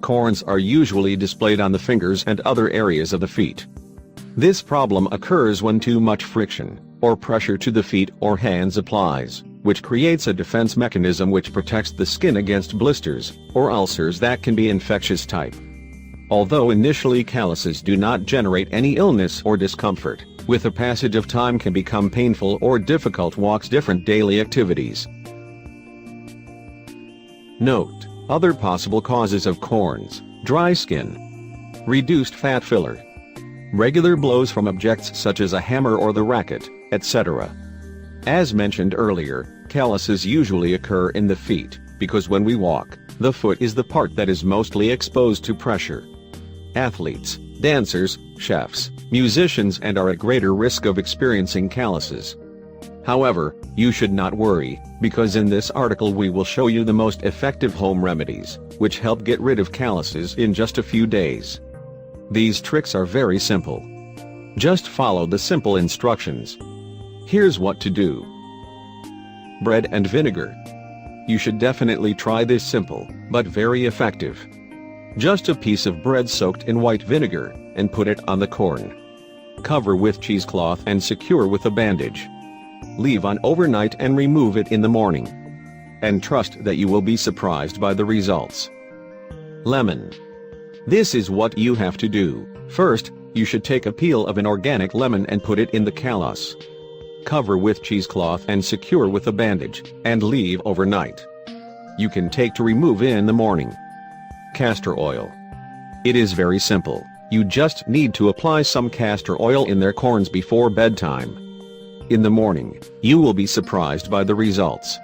Corns are usually displayed on the fingers and other areas of the feet. This problem occurs when too much friction, or pressure to the feet or hands applies, which creates a defense mechanism which protects the skin against blisters, or ulcers that can be infectious type. Although initially calluses do not generate any illness or discomfort, with the passage of time can become painful or difficult walks different daily activities. Note: other possible causes of corns: dry skin, reduced fat filler, regular blows from objects such as a hammer or the racket, etc. As mentioned earlier, calluses usually occur in the feet, because when we walk, the foot is the part that is mostly exposed to pressure. Athletes, dancers, chefs, musicians are at greater risk of experiencing calluses. However, you should not worry, because in this article we will show you the most effective home remedies, which help get rid of calluses in just a few days. These tricks are very simple. Just follow the simple instructions. Here's what to do. Bread and vinegar. You should definitely try this simple, but very effective. Just a piece of bread soaked in white vinegar, and put it on the corn. Cover with cheesecloth and secure with a bandage. Leave on overnight and remove it in the morning. And trust that you will be surprised by the results. Lemon. This is what you have to do. First, you should take a peel of an organic lemon and put it in the callus. Cover with cheesecloth and secure with a bandage, and leave overnight. You can take to remove in the morning. Castor oil. It is very simple. You just need to apply some castor oil in their corns before bedtime. In the morning, you will be surprised by the results.